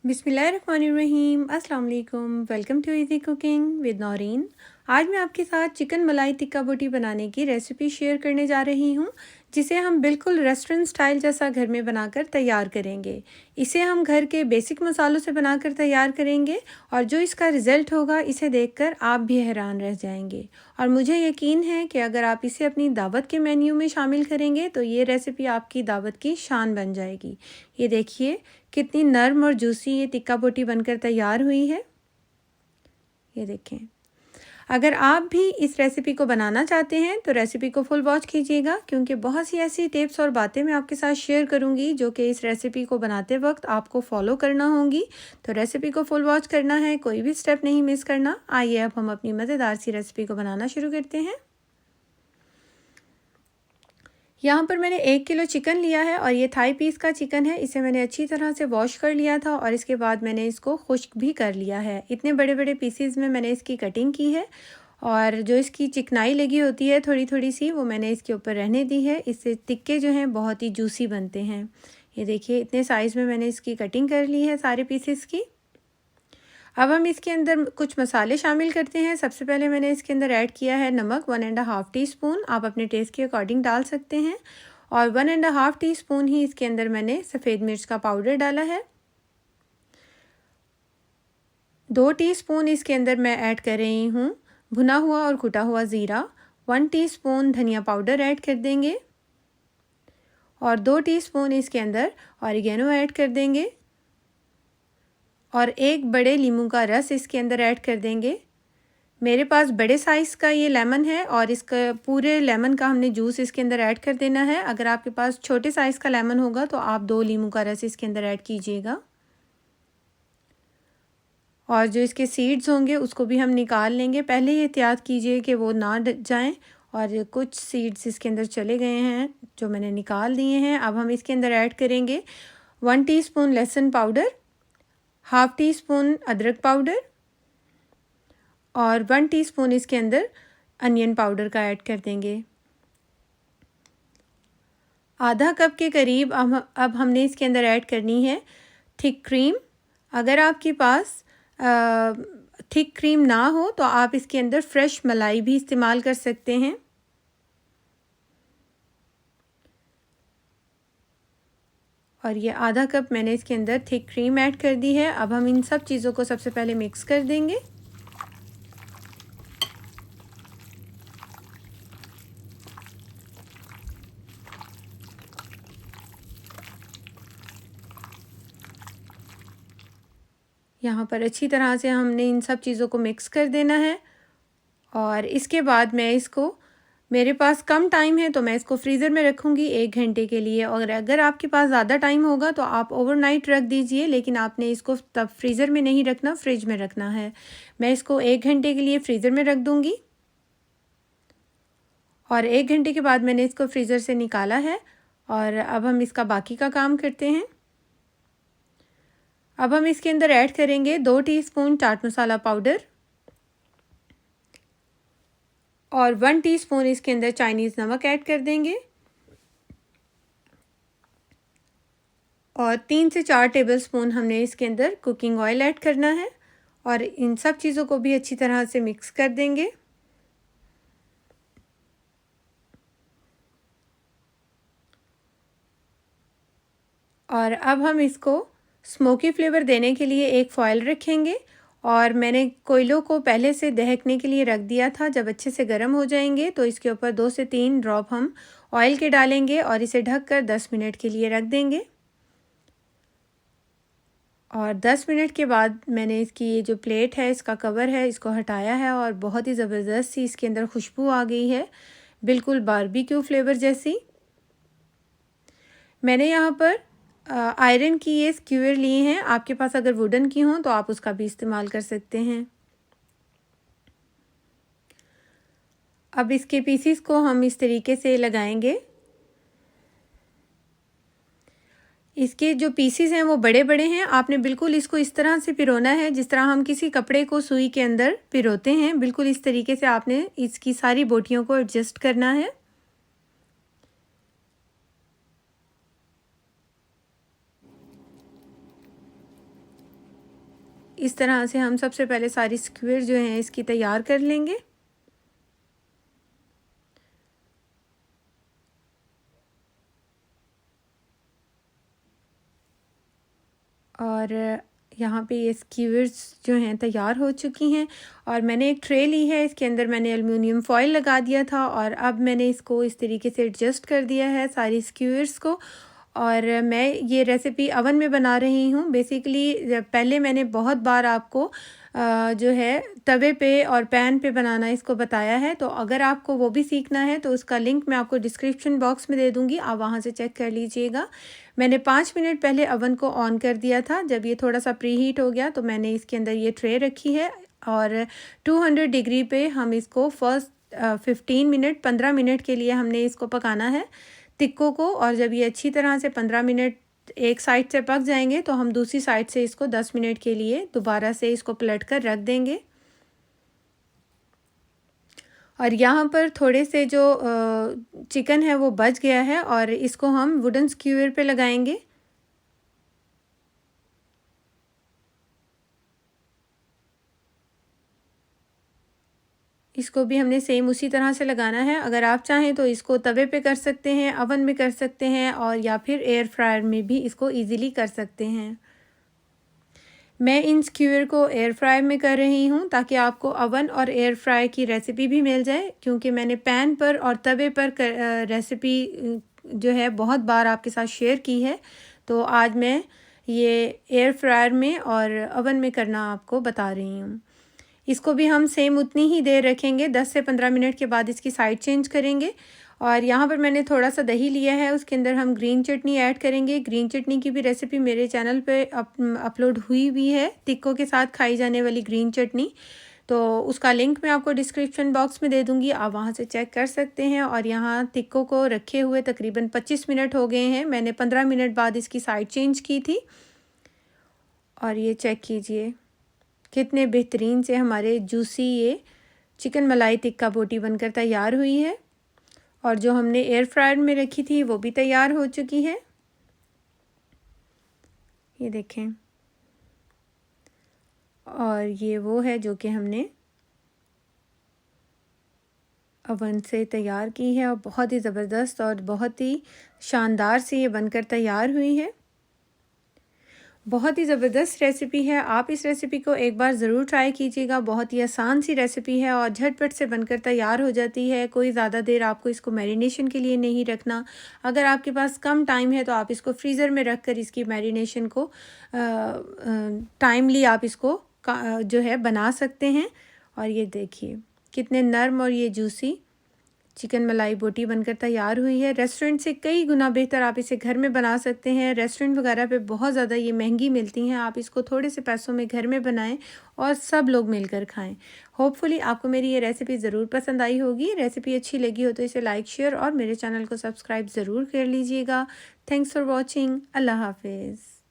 बिस्मिल्लाहिर्रहमानिर्रहीम। अस्सलाम वालेकुम। Welcome to easy cooking with Naureen. आज मैं आपके साथ चिकन मलाई टिक्का बोटी बनाने की रेसिपी शेयर करने जा रही हूँ, जिसे हम बिल्कुल रेस्टोरेंट स्टाइल जैसा घर में बनाकर तैयार करेंगे। इसे हम घर के बेसिक मसालों से बनाकर तैयार करेंगे और जो इसका रिज़ल्ट होगा इसे देखकर आप भी हैरान रह जाएंगे। और मुझे यकीन है कि अगर आप इसे अपनी दावत के मेन्यू में शामिल करेंगे तो ये रेसिपी आपकी दावत की शान बन जाएगी। ये देखिए कितनी नर्म और जूसी ये टिक्का बोटी बनकर तैयार हुई है। ये देखें। अगर आप भी इस रेसिपी को बनाना चाहते हैं तो रेसिपी को फुल वॉच कीजिएगा, क्योंकि बहुत सी ऐसी टिप्स और बातें मैं आपके साथ शेयर करूंगी जो कि इस रेसिपी को बनाते वक्त आपको फॉलो करना होंगी। तो रेसिपी को फुल वॉच करना है, कोई भी स्टेप नहीं मिस करना। आइए अब हम अपनी मज़ेदार सी रेसिपी को बनाना शुरू करते हैं। यहाँ पर मैंने 1 किलो चिकन लिया है और ये थाई पीस का चिकन है। इसे मैंने अच्छी तरह से वॉश कर लिया था और इसके बाद मैंने इसको खुश्क भी कर लिया है। इतने बड़े बड़े पीसीज में मैंने इसकी कटिंग की है और जो इसकी चिकनाई लगी होती है थोड़ी थोड़ी सी, वो मैंने इसके ऊपर रहने दी है। इससे टिक्के जो हैं बहुत ही जूसी बनते हैं। ये देखिए इतने साइज़ में मैंने इसकी कटिंग कर ली है सारे पीसेस की। अब हम इसके अंदर कुछ मसाले शामिल करते हैं। सबसे पहले मैंने इसके अंदर ऐड किया है नमक 1.5 टीस्पून। आप अपने टेस्ट के अकॉर्डिंग डाल सकते हैं। और 1.5 टीस्पून ही इसके अंदर मैंने सफ़ेद मिर्च का पाउडर डाला है। 2 टीस्पून इसके अंदर मैं ऐड कर रही हूँ भुना हुआ और कुटा हुआ ज़ीरा। 1 टीस्पून धनिया पाउडर ऐड कर देंगे और 2 टीस्पून इसके अंदर ऑरिगेनो ऐड कर देंगे और 1 बड़े नींबू का रस इसके अंदर ऐड कर देंगे। मेरे पास बड़े साइज़ का ये लेमन है और इसका पूरे लेमन का हमने जूस इसके अंदर ऐड कर देना है। अगर आपके पास छोटे साइज़ का लेमन होगा तो आप 2 नींबू का रस इसके अंदर ऐड कीजिएगा। और जो इसके सीड्स होंगे उसको भी हम निकाल लेंगे। पहले ये एहतियात कीजिए कि वो ना जाएं। और कुछ सीड्स इसके अंदर चले गए हैं जो मैंने निकाल दिए हैं। अब हम इसके अंदर ऐड करेंगे 1 टीस्पून लहसुन पाउडर, हाफ़ टी स्पून अदरक पाउडर और 1 टीस्पून इसके अंदर अनियन पाउडर का ऐड कर देंगे। आधा कप के करीब अब हमने इसके अंदर ऐड करनी है थिक क्रीम। अगर आपके पास थिक क्रीम ना हो तो आप इसके अंदर फ्रेश मलाई भी इस्तेमाल कर सकते हैं। और ये आधा कप मैंने इसके अंदर थिक क्रीम ऐड कर दी है। अब हम इन सब चीज़ों को सबसे पहले मिक्स कर देंगे। यहाँ पर अच्छी तरह से हमने इन सब चीज़ों को मिक्स कर देना है। और इसके बाद मैं इसको, मेरे पास कम टाइम है तो मैं इसको फ्रीज़र में रखूँगी 1 घंटे के लिए। और अगर आपके पास ज़्यादा टाइम होगा तो आप ओवरनाइट रख दीजिए, लेकिन आपने इसको तब फ्रीज़र में नहीं रखना, फ्रिज में रखना है। मैं इसको 1 घंटे के लिए फ्रीज़र में रख दूँगी। और 1 घंटे के बाद मैंने इसको फ्रीज़र से निकाला है और अब हम इसका बाकी का काम करते हैं। अब हम इसके अंदर ऐड करेंगे 2 टीस्पून चाट मसाला पाउडर और 1 टीस्पून इसके अंदर चाइनीज़ नमक ऐड कर देंगे और 3 से 4 टेबलस्पून हमने इसके अंदर कुकिंग ऑयल ऐड करना है। और इन सब चीज़ों को भी अच्छी तरह से मिक्स कर देंगे। और अब हम इसको स्मोकी फ्लेवर देने के लिए एक फॉयल रखेंगे और मैंने कोयलों को पहले से दहकने के लिए रख दिया था। जब अच्छे से गर्म हो जाएंगे तो इसके ऊपर 2 से 3 ड्रॉप हम ऑयल के डालेंगे और इसे ढककर 10 मिनट के लिए रख देंगे। और 10 मिनट के बाद मैंने इसकी ये जो प्लेट है, इसका कवर है, इसको हटाया है और बहुत ही ज़बरदस्त सी इसके अंदर खुशबू आ गई है, बिल्कुल बारबेक्यू फ्लेवर जैसी। मैंने यहाँ पर आयरन की ये स्क्यूअर लिए हैं। आपके पास अगर वुडन की हों तो आप उसका भी इस्तेमाल कर सकते हैं। अब इसके पीसीस को हम इस तरीके से लगाएंगे। इसके जो पीसीस हैं वो बड़े बड़े हैं। आपने बिल्कुल इसको इस तरह से पिरोना है जिस तरह हम किसी कपड़े को सुई के अंदर पिरोते हैं। बिल्कुल इस तरीके से आपने इसकी सारी बोटियों को एडजस्ट करना है। इस तरह से हम सबसे पहले सारी स्क्वायर जो हैं इसकी तैयार कर लेंगे। और यहाँ पे ये स्क्यूर्स जो हैं तैयार हो चुकी हैं और मैंने एक ट्रे ली है, इसके अंदर मैंने एल्युमिनियम फॉयल लगा दिया था और अब मैंने इसको इस तरीके से एडजस्ट कर दिया है सारी स्क्यूर्स को। और मैं ये रेसिपी अवन में बना रही हूँ। बेसिकली पहले मैंने बहुत बार आपको जो है तवे पे और पैन पे बनाना इसको बताया है, तो अगर आपको वो भी सीखना है तो उसका लिंक मैं आपको डिस्क्रिप्शन बॉक्स में दे दूँगी, आप वहाँ से चेक कर लीजिएगा। मैंने 5 मिनट पहले अवन को ऑन कर दिया था। जब ये थोड़ा सा प्री हीट हो गया तो मैंने इसके अंदर ये ट्रे रखी है और 200 डिग्री पे हम इसको फर्स्ट 15 मिनट के लिए हमने इसको पकाना है टिक्को को। और जब ये अच्छी तरह से 15 मिनट एक साइड से पक जाएंगे तो हम दूसरी साइड से इसको 10 मिनट के लिए दोबारा से इसको पलट कर रख देंगे। और यहाँ पर थोड़े से जो चिकन है वो बच गया है और इसको हम वुडन स्क्यूअर पे लगाएंगे। इसको भी हमने सेम उसी तरह से लगाना है। अगर आप चाहें तो इसको तवे पे कर सकते हैं, अवन में कर सकते हैं और या फिर एयर फ्रायर में भी इसको इजीली कर सकते हैं। मैं इन स्क्यूअर को एयर फ्रायर में कर रही हूँ ताकि आपको अवन और एयर फ्रायर की रेसिपी भी मिल जाए, क्योंकि मैंने पैन पर और तवे पर रेसिपी जो है बहुत बार आपके साथ शेयर की है, तो आज मैं ये एयर फ्रायर में और अवन में करना आपको बता रही हूँ। इसको भी हम सेम उतनी ही देर रखेंगे, 10 से 15 मिनट के बाद इसकी साइड चेंज करेंगे। और यहाँ पर मैंने थोड़ा सा दही लिया है, उसके अंदर हम ग्रीन चटनी ऐड करेंगे। ग्रीन चटनी की भी रेसिपी मेरे चैनल पे अपलोड हुई भी है, टिक्कों के साथ खाई जाने वाली ग्रीन चटनी, तो उसका लिंक मैं आपको डिस्क्रिप्शन बॉक्स में दे दूँगी, आप वहाँ से चेक कर सकते हैं। और यहाँ टिक्कों को रखे हुए तकरीबन 25 मिनट हो गए हैं, मैंने 15 मिनट बाद इसकी साइड चेंज की थी। और ये चेक कीजिए कितने बेहतरीन से हमारे जूसी ये चिकन मलाई टिक्का बोटी बनकर तैयार हुई है। और जो हमने एयर फ्रायर में रखी थी वो भी तैयार हो चुकी है, ये देखें। और ये वो है जो कि हमने अवन से तैयार की है और बहुत ही ज़बरदस्त और बहुत ही शानदार से ये बनकर तैयार हुई है। बहुत ही ज़बरदस्त रेसिपी है, आप इस रेसिपी को एक बार ज़रूर ट्राई कीजिएगा। बहुत ही आसान सी रेसिपी है और झटपट से बनकर तैयार हो जाती है। कोई ज़्यादा देर आपको इसको मैरिनेशन के लिए नहीं रखना। अगर आपके पास कम टाइम है तो आप इसको फ्रीज़र में रख कर इसकी मैरिनेशन को टाइमली आप इसको जो है बना सकते हैं। और ये देखिए कितने नरम और ये जूसी चिकन मलाई बोटी बनकर तैयार हुई है। रेस्टोरेंट से कई गुना बेहतर आप इसे घर में बना सकते हैं। रेस्टोरेंट वगैरह पे बहुत ज़्यादा ये महंगी मिलती हैं, आप इसको थोड़े से पैसों में घर में बनाएं और सब लोग मिलकर खाएं। होपफुली आपको मेरी ये रेसिपी ज़रूर पसंद आई होगी। रेसिपी अच्छी लगी हो तो इसे लाइक शेयर और मेरे चैनल को सब्सक्राइब ज़रूर कर लीजिएगा। Thanks for watching. अल्लाह हाफिज़।